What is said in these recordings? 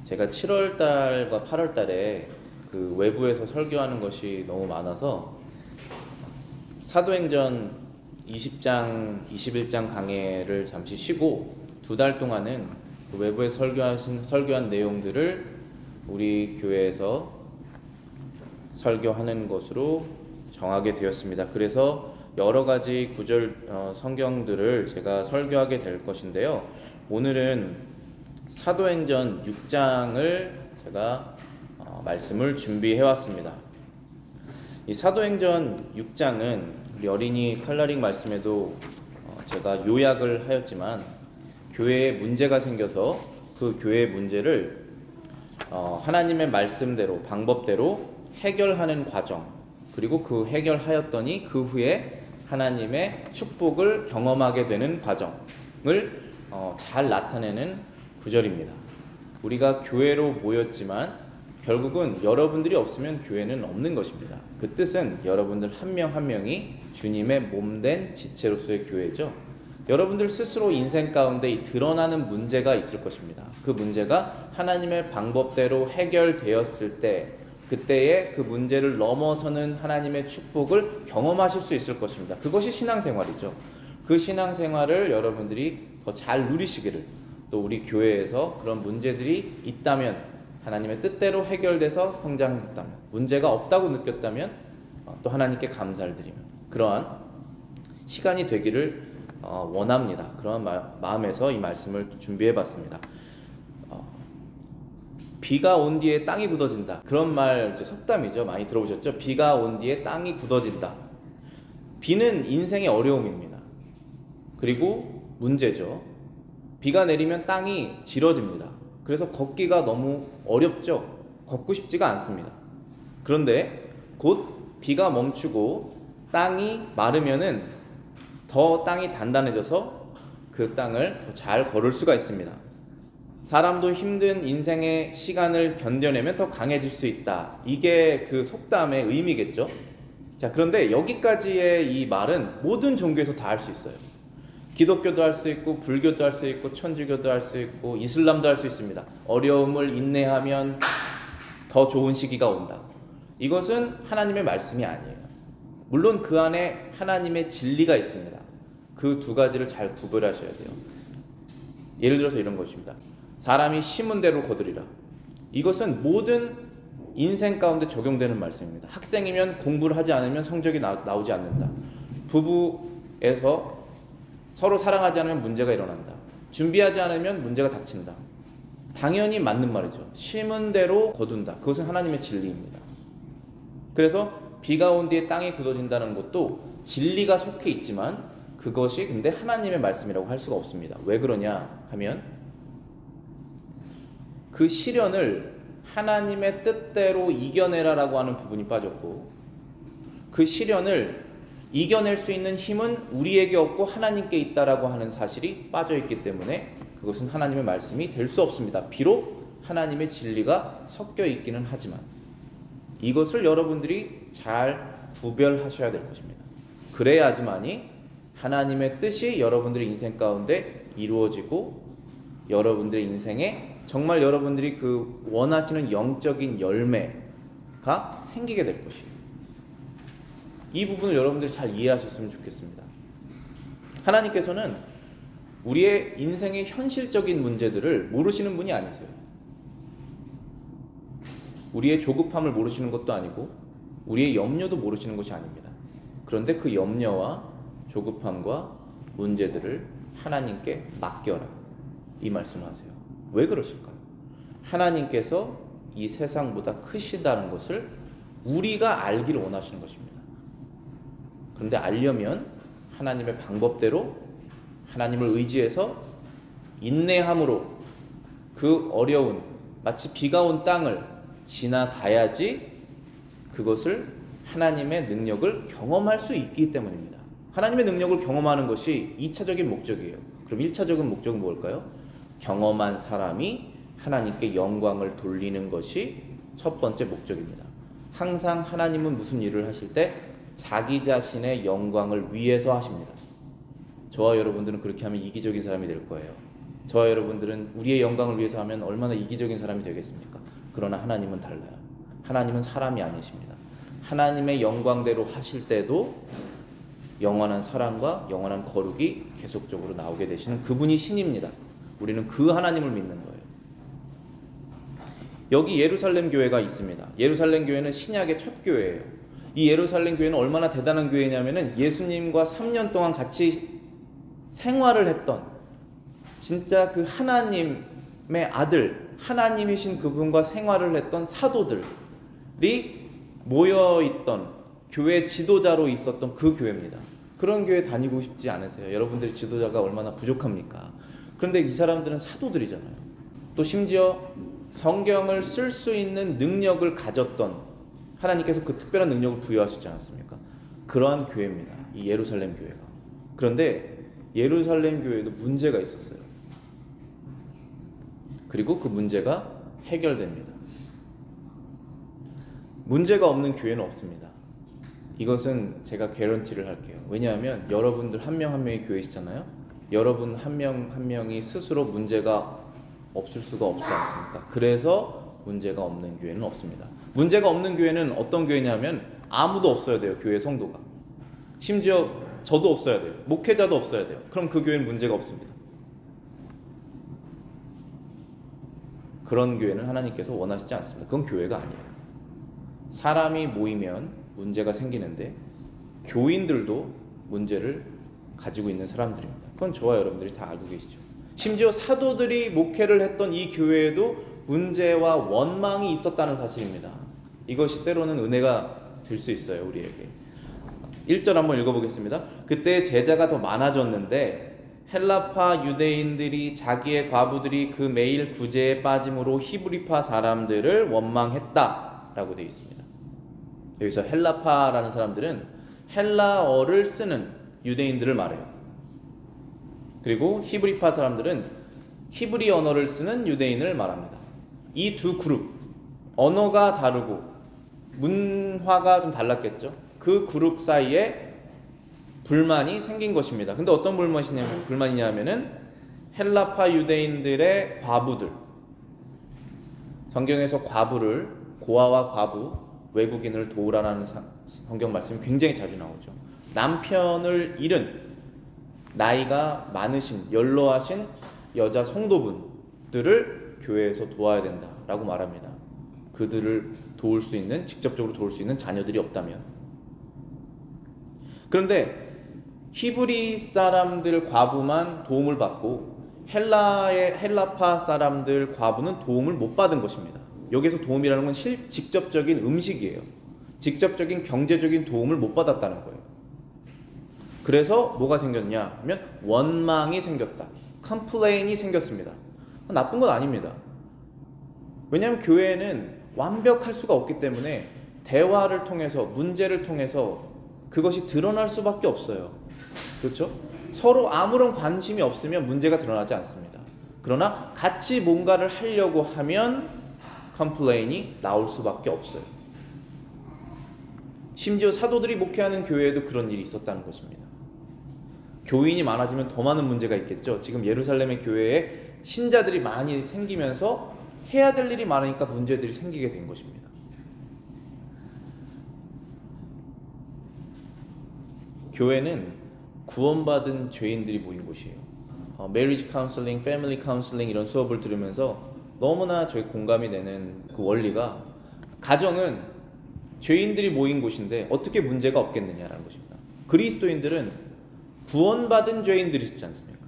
제가 7월 달과 8월 달에 그 외부에서 설교하는 것이 너무 많아서 사도행전 20장, 21장 강해를 잠시 쉬고 2달 동안은 그 외부에서 설교한 내용들을 우리 교회에서 설교하는 것으로 정하게 되었습니다. 그래서 여러 가지 구절 성경들을 제가 설교하게 될 것인데요. 오늘은 사도행전 6장을 제가 말씀을 준비해 왔습니다. 이 사도행전 6장은 우리 어린이 칼라링 말씀에도 제가 요약을 하였지만 교회에 문제가 생겨서 그 교회의 문제를 하나님의 말씀대로 방법대로 해결하는 과정, 그리고 그 해결하였더니 그 후에 하나님의 축복을 경험하게 되는 과정을 잘 나타내는 구절입니다. 우리가 교회로 모였지만 결국은 여러분들이 없으면 교회는 없는 것입니다. 그 뜻은 여러분들 한 명 한 명이 주님의 몸된 지체로서의 교회죠. 여러분들 스스로 인생 가운데 드러나는 문제가 있을 것입니다. 그 문제가 하나님의 방법대로 해결되었을 때 그때의 그 문제를 넘어서는 하나님의 축복을 경험하실 수 있을 것입니다. 그것이 신앙생활이죠. 그 신앙생활을 여러분들이 더 잘 누리시기를, 또 우리 교회에서 그런 문제들이 있다면 하나님의 뜻대로 해결돼서 성장했다면, 문제가 없다고 느꼈다면 또 하나님께 감사를 드리며 그러한 시간이 되기를 원합니다. 그런 마음에서 이 말씀을 준비해 봤습니다. 비가 온 뒤에 땅이 굳어진다. 그런 말 속담이죠. 많이 들어보셨죠? 비가 온 뒤에 땅이 굳어진다. 비는 인생의 어려움입니다. 그리고 문제죠. 비가 내리면 땅이 질어집니다. 그래서 걷기가 너무 어렵죠. 걷고 싶지가 않습니다. 그런데 곧 비가 멈추고 땅이 마르면은 더 땅이 단단해져서 그 땅을 더 잘 걸을 수가 있습니다. 사람도 힘든 인생의 시간을 견뎌내면 더 강해질 수 있다. 이게 그 속담의 의미겠죠. 자, 그런데 여기까지의 이 말은 모든 종교에서 다 할 수 있어요. 기독교도 할 수 있고, 불교도 할 수 있고, 천주교도 할 수 있고, 이슬람도 할 수 있습니다. 어려움을 인내하면 더 좋은 시기가 온다. 이것은 하나님의 말씀이 아니에요. 물론 그 안에 하나님의 진리가 있습니다. 그 두 가지를 잘 구별하셔야 돼요. 예를 들어서 이런 것입니다. 사람이 심은 대로 거두리라. 이것은 모든 인생 가운데 적용되는 말씀입니다. 학생이면 공부를 하지 않으면 성적이 나오지 않는다. 부부에서 서로 사랑하지 않으면 문제가 일어난다. 준비하지 않으면 문제가 닥친다. 당연히 맞는 말이죠. 심은 대로 거둔다. 그것은 하나님의 진리입니다. 그래서 비가 온 뒤에 땅이 굳어진다는 것도 진리가 속해 있지만 그것이 근데 하나님의 말씀이라고 할 수가 없습니다. 왜 그러냐 하면 그 시련을 하나님의 뜻대로 이겨내라라고 하는 부분이 빠졌고, 그 시련을 이겨낼 수 있는 힘은 우리에게 없고 하나님께 있다라고 하는 사실이 빠져있기 때문에 그것은 하나님의 말씀이 될 수 없습니다. 비록 하나님의 진리가 섞여 있기는 하지만 이것을 여러분들이 잘 구별하셔야 될 것입니다. 그래야지만이 하나님의 뜻이 여러분들의 인생 가운데 이루어지고 여러분들의 인생에 정말 여러분들이 그 원하시는 영적인 열매가 생기게 될 것이에요. 이 부분을 여러분들이 잘 이해하셨으면 좋겠습니다. 하나님께서는 우리의 인생의 현실적인 문제들을 모르시는 분이 아니세요. 우리의 조급함을 모르시는 것도 아니고 우리의 염려도 모르시는 것이 아닙니다. 그런데 그 염려와 조급함과 문제들을 하나님께 맡겨라, 이 말씀을 하세요. 왜 그러실까요? 하나님께서 이 세상보다 크시다는 것을 우리가 알기를 원하시는 것입니다. 그런데 알려면 하나님의 방법대로 하나님을 의지해서 인내함으로 그 어려운 마치 비가 온 땅을 지나가야지 그것을 하나님의 능력을 경험할 수 있기 때문입니다. 하나님의 능력을 경험하는 것이 2차적인 목적이에요. 그럼 1차적인 목적은 뭘까요? 경험한 사람이 하나님께 영광을 돌리는 것이 첫 번째 목적입니다. 항상 하나님은 무슨 일을 하실 때 자기 자신의 영광을 위해서 하십니다. 저와 여러분들은 그렇게 하면 이기적인 사람이 될 거예요. 저와 여러분들은 우리의 영광을 위해서 하면 얼마나 이기적인 사람이 되겠습니까? 그러나 하나님은 달라요. 하나님은 사람이 아니십니다. 하나님의 영광대로 하실 때도 영원한 사랑과 영원한 거룩이 계속적으로 나오게 되시는 그분이 신입니다. 우리는 그 하나님을 믿는 거예요. 여기 예루살렘 교회가 있습니다. 예루살렘 교회는 신약의 첫 교회예요. 이 예루살렘 교회는 얼마나 대단한 교회냐면은 예수님과 3년 동안 같이 생활을 했던 진짜 그 하나님의 아들, 하나님이신 그분과 생활을 했던 사도들이 모여있던 교회 지도자로 있었던 그 교회입니다. 그런 교회 다니고 싶지 않으세요? 여러분들이 지도자가 얼마나 부족합니까? 그런데 이 사람들은 사도들이잖아요. 또 심지어 성경을 쓸 수 있는 능력을 가졌던, 하나님께서 그 특별한 능력을 부여하시지 않았습니까? 그러한 교회입니다. 이 예루살렘 교회가. 그런데 예루살렘 교회에도 문제가 있었어요. 그리고 그 문제가 해결됩니다. 문제가 없는 교회는 없습니다. 이것은 제가 개런티를 할게요. 왜냐하면 여러분들 한 명 한 명이 교회시잖아요. 여러분 한 명 한 명이 스스로 문제가 없을 수가 없지 않습니까? 그래서 문제가 없는 교회는 없습니다. 문제가 없는 교회는 어떤 교회냐면 아무도 없어야 돼요. 교회 성도가. 심지어 저도 없어야 돼요. 목회자도 없어야 돼요. 그럼 그 교회는 문제가 없습니다. 그런 교회는 하나님께서 원하시지 않습니다. 그건 교회가 아니에요. 사람이 모이면 문제가 생기는데 교인들도 문제를 가지고 있는 사람들입니다. 그건 저와 여러분들이 다 알고 계시죠. 심지어 사도들이 목회를 했던 이 교회에도 문제와 원망이 있었다는 사실입니다. 이것이 때로는 은혜가 될 수 있어요, 우리에게. 1절 한번 읽어보겠습니다. 그때 제자가 더 많아졌는데 헬라파 유대인들이 자기의 과부들이 그 매일 구제에 빠짐으로 히브리파 사람들을 원망했다라고 되어 있습니다. 여기서 헬라파라는 사람들은 헬라어를 쓰는 유대인들을 말해요. 그리고 히브리파 사람들은 히브리 언어를 쓰는 유대인을 말합니다. 이 두 그룹, 언어가 다르고 문화가 좀 달랐겠죠. 그 그룹 사이에 불만이 생긴 것입니다. 근데 어떤 불만이냐면은 헬라파 유대인들의 과부들, 성경에서 과부를, 고아와 과부, 외국인을 도우라는 성경 말씀이 굉장히 자주 나오죠. 남편을 잃은 나이가 많으신 연로하신 여자 성도분들을 교회에서 도와야 된다라고 말합니다. 그들을 도울 수 있는, 직접적으로 도울 수 있는 자녀들이 없다면. 그런데 히브리 사람들 과부만 도움을 받고 헬라파 사람들 과부는 도움을 못 받은 것입니다. 여기서 도움이라는 건 직접적인 음식이에요. 직접적인 경제적인 도움을 못 받았다는 거예요. 그래서 뭐가 생겼냐 하면 원망이 생겼다. 컴플레인이 생겼습니다. 나쁜 건 아닙니다. 왜냐하면 교회는 완벽할 수가 없기 때문에 대화를 통해서, 문제를 통해서 그것이 드러날 수밖에 없어요. 그렇죠? 서로 아무런 관심이 없으면 문제가 드러나지 않습니다. 그러나 같이 뭔가를 하려고 하면 컴플레인이 나올 수밖에 없어요. 심지어 사도들이 목회하는 교회에도 그런 일이 있었다는 것입니다. 교인이 많아지면 더 많은 문제가 있겠죠. 지금 예루살렘의 교회에 신자들이 많이 생기면서 해야 될 일이 많으니까 문제들이 생기게 된 것입니다. 교회는 구원받은 죄인들이 모인 곳이에요. 메리지 카운슬링, 패밀리 카운슬링 이런 수업을 들으면서 너무나 저희 공감이 되는 그 원리가, 가정은 죄인들이 모인 곳인데 어떻게 문제가 없겠느냐라는 것입니다. 그리스도인들은 구원받은 죄인들이시지 않습니까?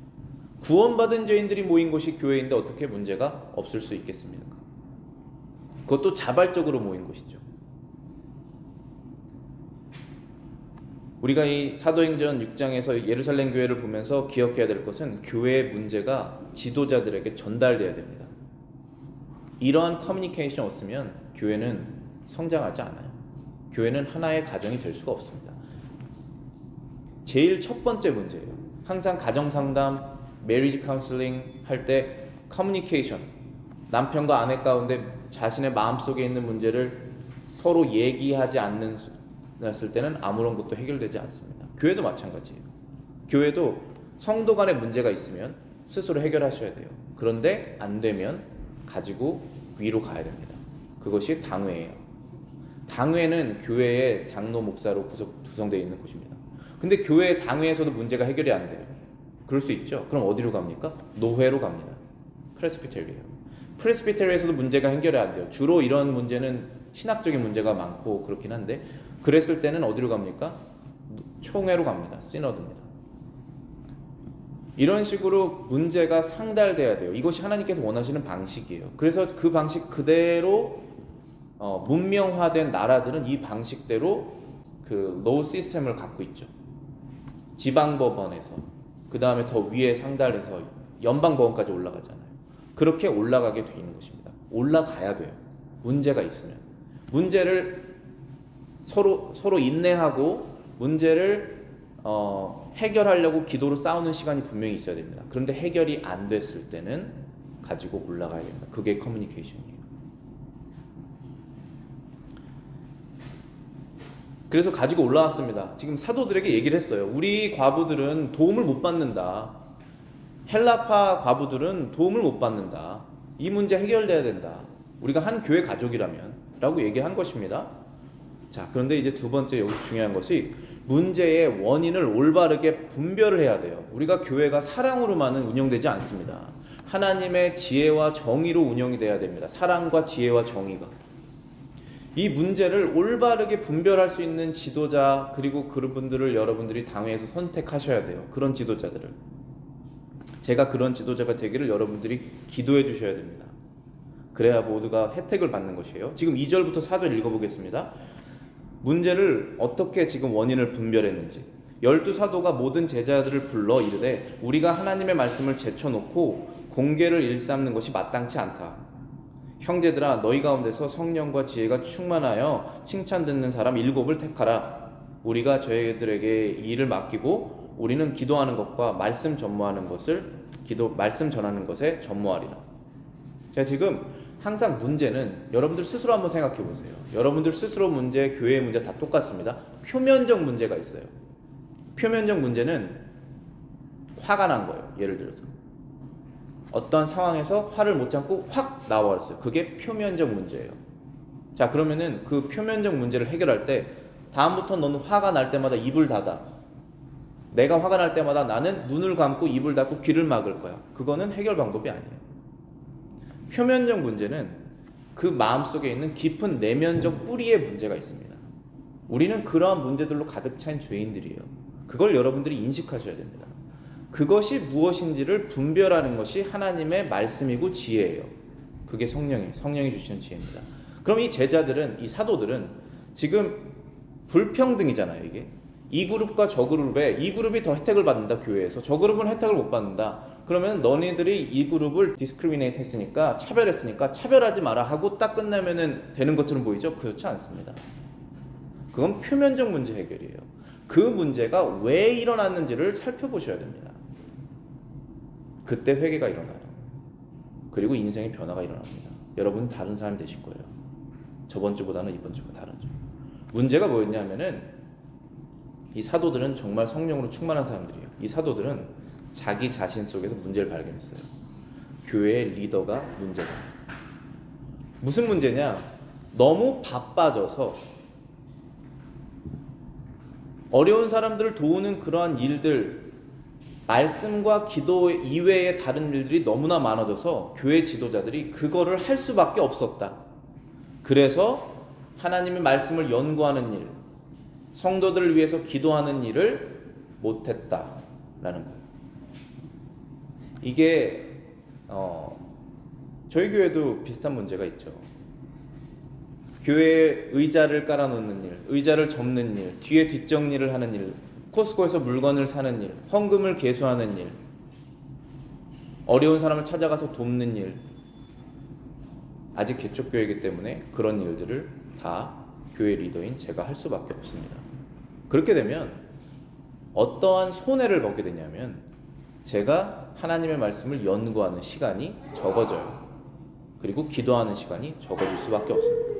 구원받은 죄인들이 모인 곳이 교회인데 어떻게 문제가 없을 수 있겠습니까? 그것도 자발적으로 모인 곳이죠. 우리가 이 사도행전 6장에서 예루살렘 교회를 보면서 기억해야 될 것은 교회의 문제가 지도자들에게 전달돼야 됩니다. 이러한 커뮤니케이션 없으면 교회는 성장하지 않아요. 교회는 하나의 가정이 될 수가 없습니다. 제일 첫 번째 문제예요. 항상 가정상담, 메리지 카운슬링 할 때 커뮤니케이션, 남편과 아내 가운데 자신의 마음속에 있는 문제를 서로 얘기하지 않았을 때는 아무런 것도 해결되지 않습니다. 교회도 마찬가지예요. 교회도 성도 간의 문제가 있으면 스스로 해결하셔야 돼요. 그런데 안 되면 가지고 위로 가야 됩니다. 그것이 당회예요. 당회는 교회의 장로 목사로 구성되어 있는 곳입니다. 근데 교회 당회에서도 문제가 해결이 안 돼요. 그럴 수 있죠. 그럼 어디로 갑니까? 노회로 갑니다. 프레스비테리예요. 프레스비테리에서도 문제가 해결이 안 돼요. 주로 이런 문제는 신학적인 문제가 많고 그렇긴 한데, 그랬을 때는 어디로 갑니까? 총회로 갑니다. 시너드입니다. 이런 식으로 문제가 상달돼야 돼요. 이것이 하나님께서 원하시는 방식이에요. 그래서 그 방식 그대로 문명화된 나라들은 이 방식대로 그 로우 시스템을 갖고 있죠. 지방법원에서 그 다음에 더 위에 상달해서 연방법원까지 올라가잖아요. 그렇게 올라가게 돼 있는 것입니다. 올라가야 돼요. 문제가 있으면 문제를 서로 인내하고 문제를 해결하려고 기도로 싸우는 시간이 분명히 있어야 됩니다. 그런데 해결이 안 됐을 때는 가지고 올라가야 됩니다. 그게 커뮤니케이션이에요. 그래서 가지고 올라왔습니다. 지금 사도들에게 얘기를 했어요. 우리 과부들은 도움을 못 받는다. 헬라파 과부들은 도움을 못 받는다. 이 문제 해결돼야 된다. 우리가 한 교회 가족이라면 라고 얘기한 것입니다. 자, 그런데 이제 두 번째 여기 중요한 것이 문제의 원인을 올바르게 분별을 해야 돼요. 우리가 교회가 사랑으로만은 운영되지 않습니다. 하나님의 지혜와 정의로 운영이 돼야 됩니다. 사랑과 지혜와 정의가. 이 문제를 올바르게 분별할 수 있는 지도자, 그리고 그런 분들을 여러분들이 당회에서 선택하셔야 돼요. 그런 지도자들을. 제가 그런 지도자가 되기를 여러분들이 기도해 주셔야 됩니다. 그래야 모두가 혜택을 받는 것이에요. 지금 2절부터 4절 읽어보겠습니다. 문제를 어떻게 지금 원인을 분별했는지. 12사도가 모든 제자들을 불러 이르되 우리가 하나님의 말씀을 제쳐놓고 공개를 일삼는 것이 마땅치 않다. 형제들아, 너희 가운데서 성령과 지혜가 충만하여 칭찬 듣는 사람 7을 택하라. 우리가 저희들에게 이 일을 맡기고 우리는 기도하는 것과 말씀 전하는 것에 전무하리라. 제가 지금 항상 문제는 여러분들 스스로 한번 생각해 보세요. 여러분들 스스로 문제, 교회의 문제 다 똑같습니다. 표면적 문제가 있어요. 표면적 문제는 화가 난 거예요. 예를 들어서 어떤 상황에서 화를 못 참고 확 나와버렸어요. 그게 표면적 문제예요. 자, 그러면은 그 표면적 문제를 해결할 때 다음부터 너는 화가 날 때마다 입을 닫아. 내가 화가 날 때마다 나는 눈을 감고 입을 닫고 귀를 막을 거야. 그거는 해결 방법이 아니에요. 표면적 문제는 그 마음속에 있는 깊은 내면적 뿌리의 문제가 있습니다. 우리는 그러한 문제들로 가득 차인 죄인들이에요. 그걸 여러분들이 인식하셔야 됩니다. 그것이 무엇인지를 분별하는 것이 하나님의 말씀이고 지혜예요. 그게 성령이 주시는 지혜입니다. 그럼 이 제자들은, 이 사도들은 지금 불평등이잖아요. 이게 이 그룹과 저 그룹에, 이 그룹이 더 혜택을 받는다 교회에서, 저 그룹은 혜택을 못 받는다. 그러면 너네들이 이 그룹을 디스크리미네이트 했으니까, 차별했으니까 차별하지 마라 하고 딱 끝나면은 되는 것처럼 보이죠? 그렇지 않습니다. 그건 표면적 문제 해결이에요. 그 문제가 왜 일어났는지를 살펴보셔야 됩니다. 그때 회개가 일어나요. 그리고 인생의 변화가 일어납니다. 여러분은 다른 사람이 되실 거예요. 저번 주보다는 이번 주가 다르죠. 문제가 뭐였냐면은 이 사도들은 정말 성령으로 충만한 사람들이에요. 이 사도들은 자기 자신 속에서 문제를 발견했어요. 교회의 리더가 문제다. 무슨 문제냐? 너무 바빠져서 어려운 사람들을 도우는 그러한 일들, 말씀과 기도 이외의 다른 일들이 너무나 많아져서 교회 지도자들이 그거를 할 수밖에 없었다. 그래서 하나님의 말씀을 연구하는 일, 성도들을 위해서 기도하는 일을 못했다라는 거예요. 이게 저희 교회도 비슷한 문제가 있죠. 교회에 의자를 깔아놓는 일, 의자를 접는 일, 뒤에 뒷정리를 하는 일, 코스코에서 물건을 사는 일, 헌금을 계수하는 일, 어려운 사람을 찾아가서 돕는 일. 아직 개척교회이기 때문에 그런 일들을 다 교회 리더인 제가 할 수밖에 없습니다. 그렇게 되면 어떠한 손해를 보게 되냐면 제가 하나님의 말씀을 연구하는 시간이 적어져요. 그리고 기도하는 시간이 적어질 수밖에 없습니다.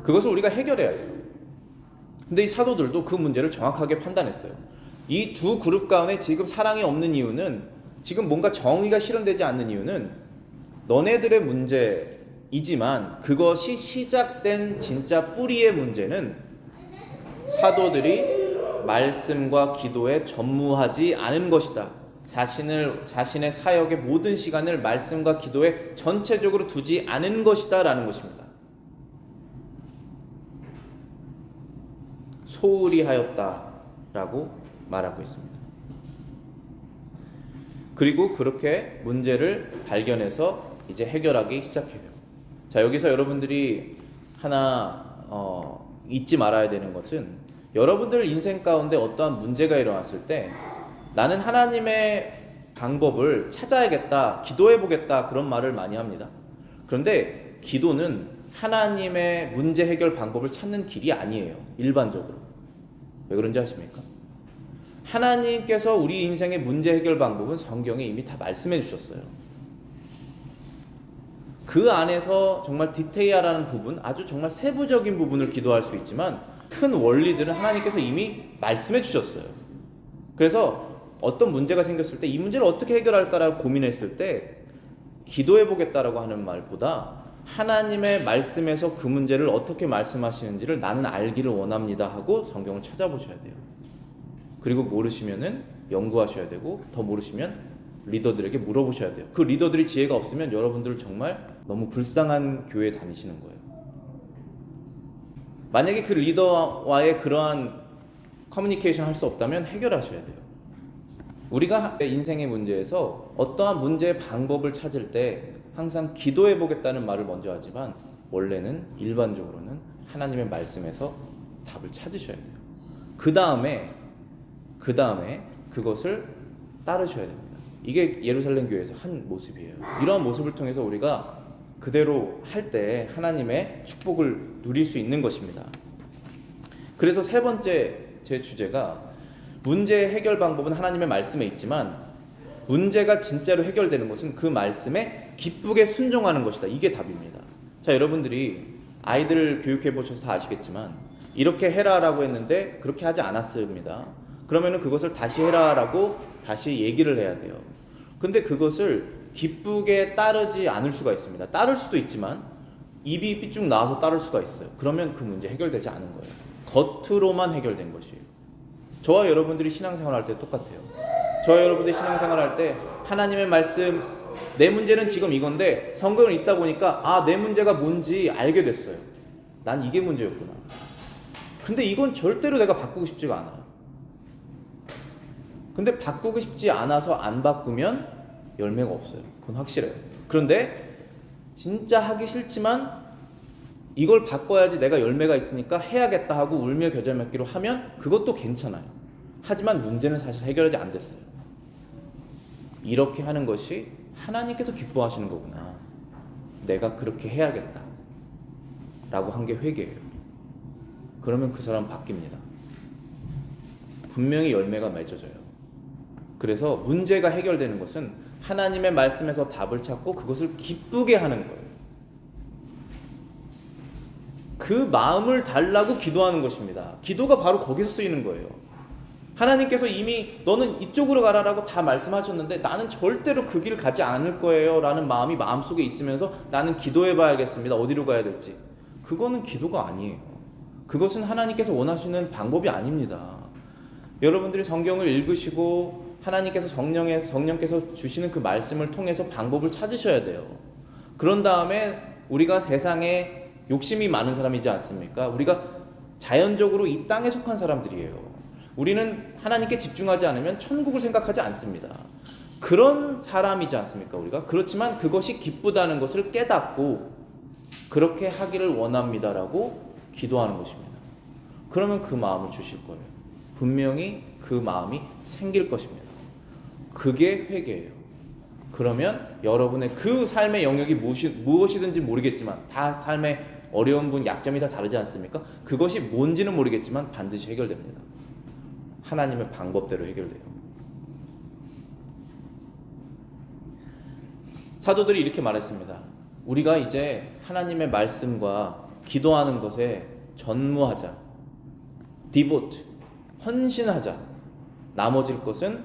그것을 우리가 해결해야 돼요. 근데 이 사도들도 그 문제를 정확하게 판단했어요. 이 두 그룹 가운데 지금 사랑이 없는 이유는 지금 뭔가 정의가 실현되지 않는 이유는 너네들의 문제이지만 그것이 시작된 진짜 뿌리의 문제는 사도들이 말씀과 기도에 전무하지 않은 것이다. 자신의 사역의 모든 시간을 말씀과 기도에 전체적으로 두지 않은 것이다 라는 것입니다. 소홀히 하였다 라고 말하고 있습니다. 그리고 그렇게 문제를 발견해서 이제 해결하기 시작해요. 자, 여기서 여러분들이 하나 잊지 말아야 되는 것은 여러분들 인생 가운데 어떠한 문제가 일어났을 때 나는 하나님의 방법을 찾아야겠다, 기도해보겠다 그런 말을 많이 합니다. 그런데 기도는 하나님의 문제 해결 방법을 찾는 길이 아니에요. 일반적으로. 왜 그런지 아십니까? 하나님께서 우리 인생의 문제 해결 방법은 성경에 이미 다 말씀해 주셨어요. 그 안에서 정말 디테일하는 부분, 아주 정말 세부적인 부분을 기도할 수 있지만 큰 원리들은 하나님께서 이미 말씀해 주셨어요. 그래서 어떤 문제가 생겼을 때 이 문제를 어떻게 해결할까라고 고민했을 때 기도해 보겠다라고 하는 말보다 하나님의 말씀에서 그 문제를 어떻게 말씀하시는지를 나는 알기를 원합니다 하고 성경을 찾아보셔야 돼요. 그리고 모르시면은 연구하셔야 되고 더 모르시면 리더들에게 물어보셔야 돼요. 그 리더들이 지혜가 없으면 여러분들 정말 너무 불쌍한 교회에 다니시는 거예요. 만약에 그 리더와의 그러한 커뮤니케이션 할 수 없다면 해결하셔야 돼요. 우리가 인생의 문제에서 어떠한 문제의 방법을 찾을 때 항상 기도해 보겠다는 말을 먼저 하지만 원래는 일반적으로는 하나님의 말씀에서 답을 찾으셔야 돼요. 그 다음에 그것을 따르셔야 됩니다. 이게 예루살렘 교회에서 한 모습이에요. 이러한 모습을 통해서 우리가 그대로 할 때 하나님의 축복을 누릴 수 있는 것입니다. 그래서 세 번째 제 주제가 문제 해결 방법은 하나님의 말씀에 있지만 문제가 진짜로 해결되는 것은 그 말씀에 기쁘게 순종하는 것이다. 이게 답입니다. 자, 여러분들이 아이들 교육해 보셔서 다 아시겠지만 이렇게 해라라고 했는데 그렇게 하지 않았습니다. 그러면은 그것을 다시 해라라고 다시 얘기를 해야 돼요. 근데 그것을 기쁘게 따르지 않을 수가 있습니다. 따를 수도 있지만 입이 삐쭉 나와서 따를 수가 있어요. 그러면 그 문제 해결되지 않은 거예요. 겉으로만 해결된 것이에요. 저와 여러분들이 신앙생활할 때 똑같아요. 저와 여러분들이 신앙생활할 때 하나님의 말씀, 내 문제는 지금 이건데 성경을 읽다 보니까 내 문제가 뭔지 알게 됐어요. 난 이게 문제였구나. 근데 이건 절대로 내가 바꾸고 싶지가 않아요. 근데 바꾸고 싶지 않아서 안 바꾸면 열매가 없어요. 그건 확실해요. 그런데 진짜 하기 싫지만 이걸 바꿔야지 내가 열매가 있으니까 해야겠다 하고 울며 겨자 먹기로 하면 그것도 괜찮아요. 하지만 문제는 사실 해결하지 안 됐어요. 이렇게 하는 것이 하나님께서 기뻐하시는 거구나. 내가 그렇게 해야겠다 라고 한 게 회개예요. 그러면 그 사람 바뀝니다. 분명히 열매가 맺어져요. 그래서 문제가 해결되는 것은 하나님의 말씀에서 답을 찾고 그것을 기쁘게 하는 거예요. 그 마음을 달라고 기도하는 것입니다. 기도가 바로 거기서 쓰이는 거예요. 하나님께서 이미 너는 이쪽으로 가라라고 다 말씀하셨는데 나는 절대로 그 길을 가지 않을 거예요 라는 마음이 마음속에 있으면서 나는 기도해 봐야겠습니다. 어디로 가야 될지. 그거는 기도가 아니에요. 그것은 하나님께서 원하시는 방법이 아닙니다. 여러분들이 성경을 읽으시고 하나님께서 성령께서 주시는 그 말씀을 통해서 방법을 찾으셔야 돼요. 그런 다음에 우리가 세상에 욕심이 많은 사람이지 않습니까? 우리가 자연적으로 이 땅에 속한 사람들이에요. 우리는 하나님께 집중하지 않으면 천국을 생각하지 않습니다. 그런 사람이지 않습니까? 우리가 그렇지만 그것이 기쁘다는 것을 깨닫고 그렇게 하기를 원합니다라고 기도하는 것입니다. 그러면 그 마음을 주실 거예요. 분명히 그 마음이 생길 것입니다. 그게 회개예요. 그러면 여러분의 그 삶의 영역이 무엇이든지 모르겠지만 다 삶의 어려운 분, 약점이 다 다르지 않습니까? 그것이 뭔지는 모르겠지만 반드시 해결됩니다. 하나님의 방법대로 해결돼요. 사도들이 이렇게 말했습니다. 우리가 이제 하나님의 말씀과 기도하는 것에 전무하자. devote, 헌신하자. 나머질 것은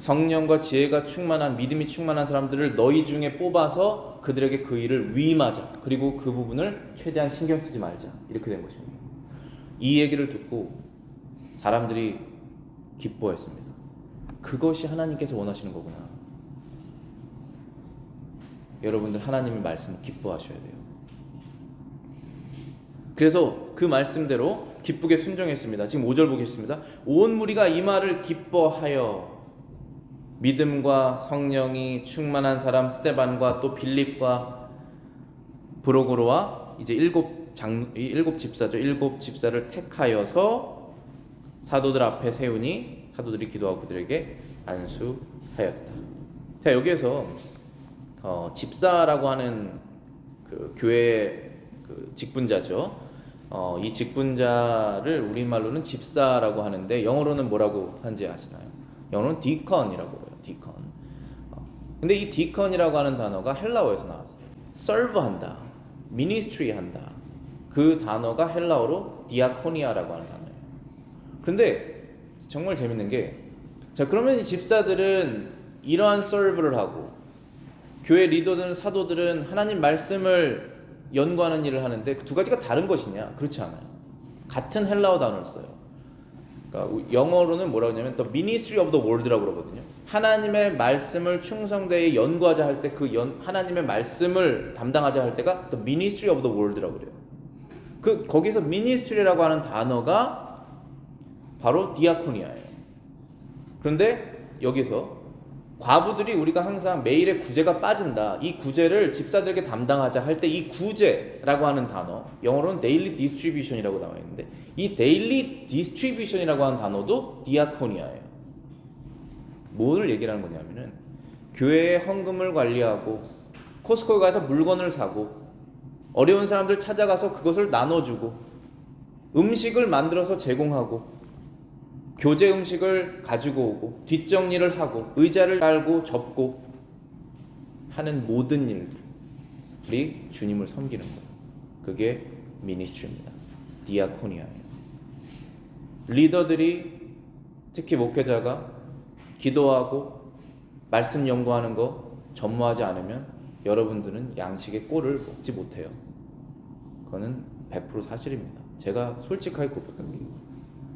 성령과 지혜가 충만한, 믿음이 충만한 사람들을 너희 중에 뽑아서 그들에게 그 일을 위임하자. 그리고 그 부분을 최대한 신경 쓰지 말자. 이렇게 된 것입니다. 이 얘기를 듣고 사람들이 기뻐했습니다. 그것이 하나님께서 원하시는 거구나. 여러분들 하나님의 말씀을 기뻐하셔야 돼요. 그래서 그 말씀대로 기쁘게 순종했습니다. 지금 5절 보겠습니다. 온 무리가 이 말을 기뻐하여 믿음과 성령이 충만한 사람 스데반과 또 빌립과 브로고로와 이제 일곱 집사죠. 일곱 집사를 택하여서 사도들 앞에 세우니 사도들이 기도하고 그들에게 안수하였다. 자, 여기에서 집사라고 하는 그 교회의 그 직분자죠. 이 직분자를 우리말로는 집사라고 하는데 영어로는 뭐라고 하는지 아시나요? 영어로는 디컨이라고 해요. 디컨. 근데 이 디컨이라고 하는 단어가 헬라어에서 나왔어요. serve한다, ministry 한다. 그 단어가 헬라어로 디아코니아라고 하는 단어예요. 그런데 정말 재밌는 게, 자, 그러면 이 집사들은 이러한 serve를 하고 교회 리더들은, 사도들은 하나님 말씀을 연구하는 일을 하는데 그 두 가지가 다른 것이냐? 그렇지 않아요. 같은 헬라어 단어를 써요. 그러니까 영어로는 뭐라고 하냐면 The Ministry of the Word라고 그러거든요. 하나님의 말씀을 충성되이 연구하자 할 때 하나님의 말씀을 담당하자 할 때가 The Ministry of the Word라고 그래요. 거기서 Ministry라고 하는 단어가 바로 디아코니아예요. 그런데 여기서 과부들이 우리가 항상 매일의 구제가 빠진다. 이 구제를 집사들에게 담당하자 할 때 이 구제라고 하는 단어, 영어로는 daily distribution이라고 나와 있는데 이 daily distribution이라고 하는 단어도 디아코니아예요. 뭘 얘기를 하는 거냐면은 교회의 헌금을 관리하고 코스코에 가서 물건을 사고 어려운 사람들 찾아가서 그것을 나눠주고 음식을 만들어서 제공하고 교제 음식을 가지고 오고 뒷정리를 하고 의자를 깔고 접고 하는 모든 일들이 주님을 섬기는 거예요. 그게 미니스트리입니다. 디아코니아예요. 리더들이, 특히 목회자가 기도하고 말씀 연구하는 거 전무하지 않으면 여러분들은 양식의 꼴을 먹지 못해요. 그거는 100% 사실입니다. 제가 솔직하게 고백합니다.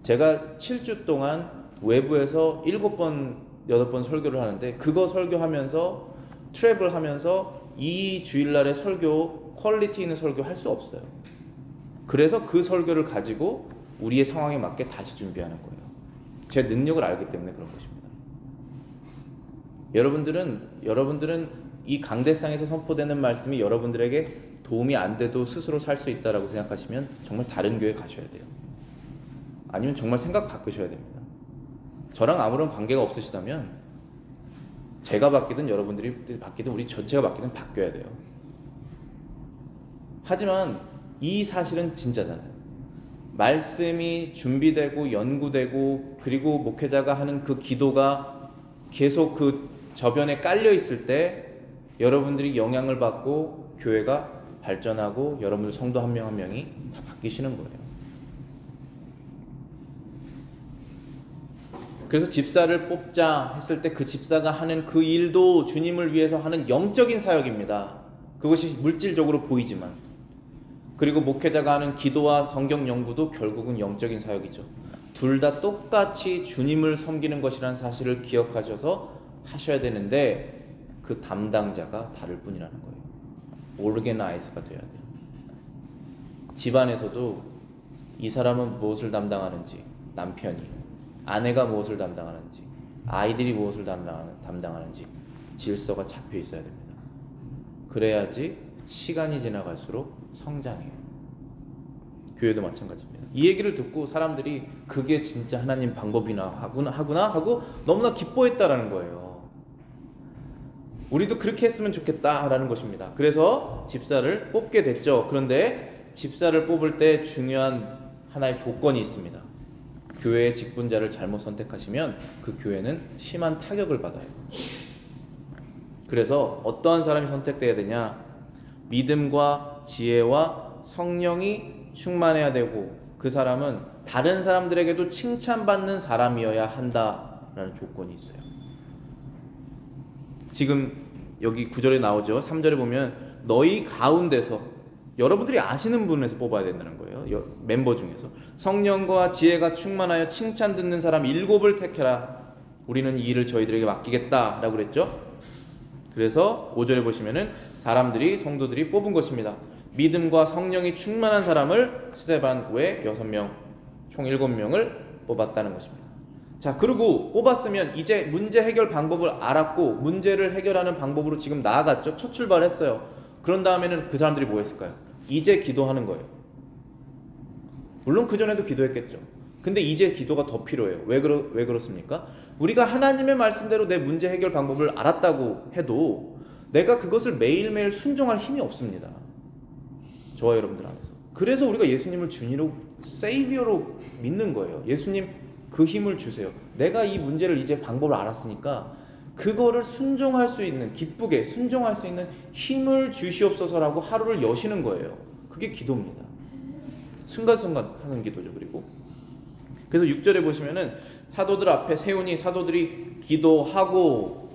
제가 7주 동안 외부에서 7번, 8번 설교를 하는데 그거 설교하면서 트래블 하면서 이 주일날의 설교, 퀄리티 있는 설교 할 수 없어요. 그래서 그 설교를 가지고 우리의 상황에 맞게 다시 준비하는 거예요. 제 능력을 알기 때문에 그런 것입니다. 여러분들은 이 강대상에서 선포되는 말씀이 여러분들에게 도움이 안 돼도 스스로 살 수 있다라고 생각하시면 정말 다른 교회 가셔야 돼요. 아니면 정말 생각 바꾸셔야 됩니다. 저랑 아무런 관계가 없으시다면 제가 바뀌든 여러분들이 바뀌든 우리 전체가 바뀌든 바뀌어야 돼요. 하지만 이 사실은 진짜잖아요. 말씀이 준비되고 연구되고 그리고 목회자가 하는 그 기도가 계속 그 저변에 깔려 있을 때 여러분들이 영향을 받고 교회가 발전하고 여러분들 성도 한 명 한 명이 다 바뀌시는 거예요. 그래서 집사를 뽑자 했을 때 그 집사가 하는 그 일도 주님을 위해서 하는 영적인 사역입니다. 그것이 물질적으로 보이지만, 그리고 목회자가 하는 기도와 성경 연구도 결국은 영적인 사역이죠. 둘 다 똑같이 주님을 섬기는 것이라는 사실을 기억하셔서 하셔야 되는데 그 담당자가 다를 뿐이라는 거예요. 오르게나이즈가 돼야 돼요. 집안에서도 이 사람은 무엇을 담당하는지, 남편이, 아내가 무엇을 담당하는지, 아이들이 무엇을 담당하는지 질서가 잡혀 있어야 됩니다. 그래야지 시간이 지나갈수록 성장해요. 교회도 마찬가지입니다. 이 얘기를 듣고 사람들이 그게 진짜 하나님 방법이나 하구나 하고 너무나 기뻐했다라는 거예요. 우리도 그렇게 했으면 좋겠다라는 것입니다. 그래서 집사를 뽑게 됐죠. 그런데 집사를 뽑을 때 중요한 하나의 조건이 있습니다. 교회의 직분자를 잘못 선택하시면 그 교회는 심한 타격을 받아요. 그래서 어떠한 사람이 선택돼야 되냐? 믿음과 지혜와 성령이 충만해야 되고 그 사람은 다른 사람들에게도 칭찬받는 사람이어야 한다라는 조건이 있어요. 지금 여기 9절에 나오죠. 3절에 보면 너희 가운데서 여러분들이 아시는 분에서 뽑아야 된다는 거예요. 멤버 중에서 성령과 지혜가 충만하여 칭찬 듣는 사람 7을 택해라. 우리는 이 일을 저희들에게 맡기겠다라고 그랬죠. 그래서 5절에 보시면은 사람들이 성도들이 뽑은 것입니다. 믿음과 성령이 충만한 사람을 스데반 외 6명 총 7명을 뽑았다는 것입니다. 자, 그리고 뽑았으면 이제 문제 해결 방법을 알았고 문제를 해결하는 방법으로 지금 나아갔죠. 첫 출발했어요. 그런 다음에는 그 사람들이 뭐 했을까요? 이제 기도하는 거예요. 물론 그전에도 기도했겠죠. 근데 이제 기도가 더 필요해요. 왜 그렇습니까? 우리가 하나님의 말씀대로 내 문제 해결 방법을 알았다고 해도 내가 그것을 매일매일 순종할 힘이 없습니다. 저와 여러분들 안에서. 그래서 우리가 예수님을 주니로 세이비어로 믿는 거예요. 예수님 그 힘을 주세요. 내가 이 문제를 이제 방법을 알았으니까 그거를 순종할 수 있는, 기쁘게 순종할 수 있는 힘을 주시옵소서라고 하루를 여시는 거예요. 그게 기도입니다. 순간순간 하는 기도죠. 그래서 6절에 보시면은 사도들 앞에 세우니 사도들이 기도하고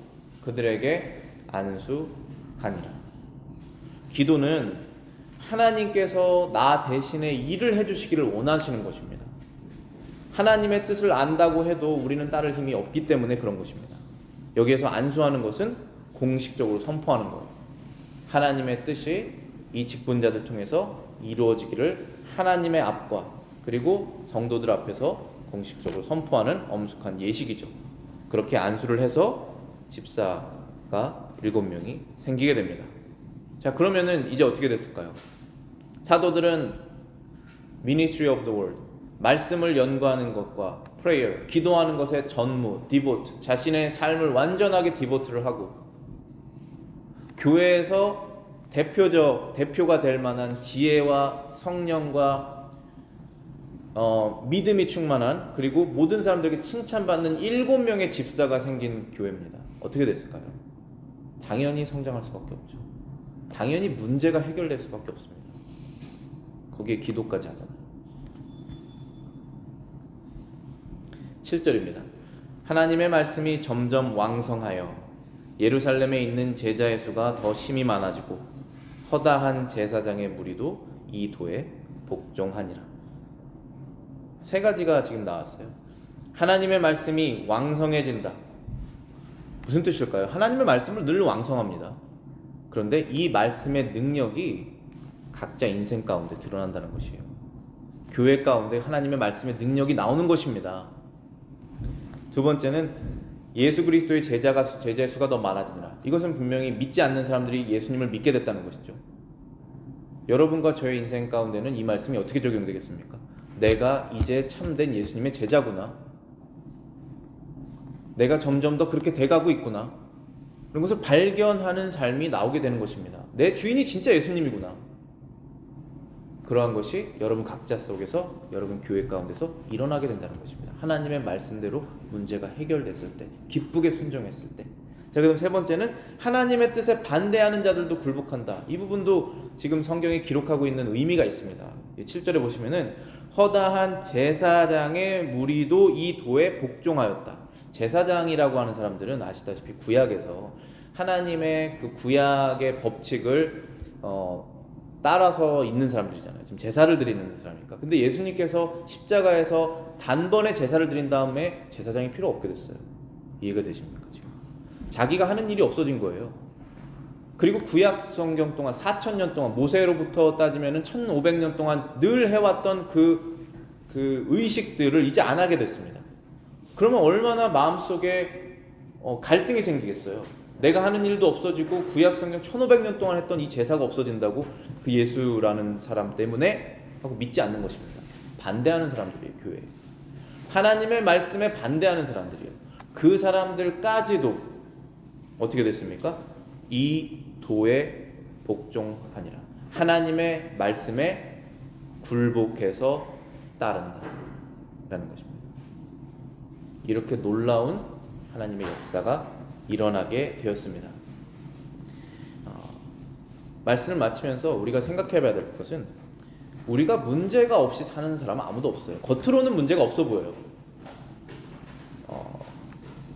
그들에게 안수하니라. 기도는 하나님께서 나 대신에 일을 해주시기를 원하시는 것입니다. 하나님의 뜻을 안다고 해도 우리는 따를 힘이 없기 때문에 그런 것입니다. 여기에서 안수하는 것은 공식적으로 선포하는 거예요. 하나님의 뜻이 이 직분자들 통해서 이루어지기를 하나님의 앞과 그리고 성도들 앞에서 공식적으로 선포하는 엄숙한 예식이죠. 그렇게 안수를 해서 집사가 7명이 생기게 됩니다. 자, 그러면은 이제 어떻게 됐을까요? 사도들은 Ministry of the Word, 말씀을 연구하는 것과 prayer, 기도하는 것에 전무, devote, 자신의 삶을 완전하게 디보트를 하고 교회에서 대표가 될 만한 지혜와 성령과 믿음이 충만한 그리고 모든 사람들에게 칭찬받는 7명의 집사가 생긴 교회입니다. 어떻게 됐을까요? 당연히 성장할 수밖에 없죠. 당연히 문제가 해결될 수밖에 없습니다. 거기에 기도까지 하잖아요. 7절입니다. 하나님의 말씀이 점점 왕성하여 예루살렘에 있는 제자의 수가 더 심히 많아지고 허다한 제사장의 무리도 이 도에 복종하니라. 세 가지가 지금 나왔어요. 하나님의 말씀이 왕성해진다. 무슨 뜻일까요? 하나님의 말씀을 늘 왕성합니다. 그런데 이 말씀의 능력이 각자 인생 가운데 드러난다는 것이에요. 교회 가운데 하나님의 말씀의 능력이 나오는 것입니다. 두 번째는 예수 그리스도의 제자의 수가 더 많아지느라. 이것은 분명히 믿지 않는 사람들이 예수님을 믿게 됐다는 것이죠. 여러분과 저의 인생 가운데는 이 말씀이 어떻게 적용되겠습니까? 내가 이제 참된 예수님의 제자구나. 내가 점점 더 그렇게 돼가고 있구나. 이런 것을 발견하는 삶이 나오게 되는 것입니다. 내 주인이 진짜 예수님이구나. 그러한 것이 여러분 각자 속에서 여러분 교회 가운데서 일어나게 된다는 것입니다. 하나님의 말씀대로 문제가 해결됐을 때, 기쁘게 순종했을 때. 자, 그럼 세 번째는 하나님의 뜻에 반대하는 자들도 굴복한다. 이 부분도 지금 성경에 기록하고 있는 의미가 있습니다. 7절에 보시면은 허다한 제사장의 무리도 이 도에 복종하였다. 제사장이라고 하는 사람들은 아시다시피 구약에서 하나님의 그 구약의 법칙을 따라서 있는 사람들이잖아요. 지금 제사를 드리는 사람이니까. 근데 예수님께서 십자가에서 단번에 제사를 드린 다음에 제사장이 필요 없게 됐어요. 이해가 되십니까? 지금 자기가 하는 일이 없어진 거예요. 그리고 구약 성경 동안 4,000년 동안 모세로부터 따지면은 1,500년 동안 늘 해왔던 그 의식들을 이제 안 하게 됐습니다. 그러면 얼마나 마음속에 갈등이 생기겠어요. 내가 하는 일도 없어지고 구약 성경 1,500년 동안 했던 이 제사가 없어진다고 그 예수라는 사람 때문에 하고 믿지 않는 것입니다. 반대하는 사람들이에요. 교회에. 하나님의 말씀에 반대하는 사람들이에요. 그 사람들까지도 어떻게 됐습니까? 이 도에 복종하니라. 하나님의 말씀에 굴복해서 따른다 라는 것입니다. 이렇게 놀라운 하나님의 역사가 일어나게 되었습니다. 말씀을 마치면서 우리가 생각해 봐야 될 것은 우리가 문제가 없이 사는 사람은 아무도 없어요. 겉으로는 문제가 없어 보여요.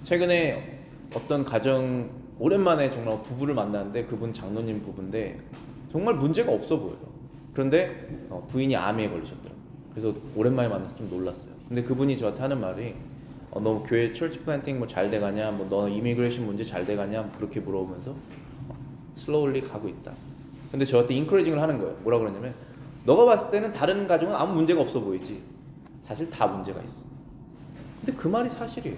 최근에 어떤 가정 오랜만에 정말 부부를 만났는데 그분 장로님 부부인데 정말 문제가 없어 보여요. 그런데 부인이 암에 걸리셨더라고요. 그래서 오랜만에 만나서 좀 놀랐어요. 근데 그분이 저한테 하는 말이 너 교회 철치 플랜팅 뭐 잘 돼가냐, 뭐 너 이미그레이션 문제 잘 돼가냐, 뭐 그렇게 물어보면서 슬로울리 가고 있다. 근데 저한테 인커리징을 하는 거예요. 뭐라 그러냐면 너가 봤을 때는 다른 가정은 아무 문제가 없어 보이지. 사실 다 문제가 있어. 근데 그 말이 사실이에요.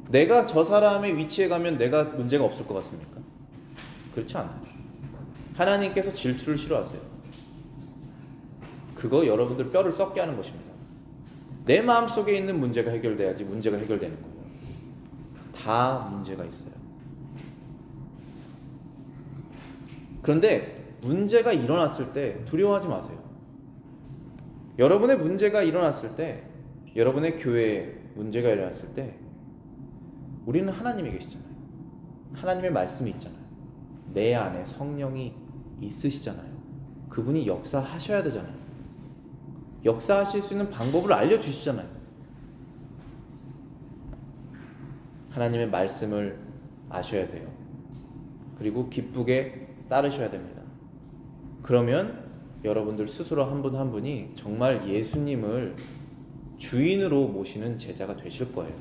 내가 저 사람의 위치에 가면 내가 문제가 없을 것 같습니까? 그렇지 않아요. 하나님께서 질투를 싫어하세요. 그거 여러분들 뼈를 썩게 하는 것입니다. 내 마음속에 있는 문제가 해결돼야지 문제가 해결되는 거예요. 다 문제가 있어요. 그런데 문제가 일어났을 때 두려워하지 마세요. 여러분의 문제가 일어났을 때, 여러분의 교회에 문제가 일어났을 때 우리는 하나님이 계시잖아요. 하나님의 말씀이 있잖아요. 내 안에 성령이 있으시잖아요. 그분이 역사하셔야 되잖아요. 역사하실 수 있는 방법을 알려주시잖아요. 하나님의 말씀을 아셔야 돼요. 그리고 기쁘게 따르셔야 됩니다. 그러면 여러분들 스스로 한 분 한 분이 정말 예수님을 주인으로 모시는 제자가 되실 거예요.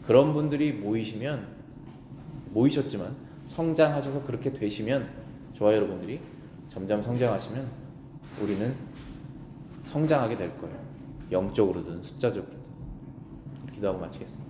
그런 분들이 모이셨지만 성장하셔서 그렇게 되시면, 저와 여러분들이 점점 성장하시면 우리는 성장하게 될 거예요. 영적으로든 숫자적으로든. 기도하고 마치겠습니다.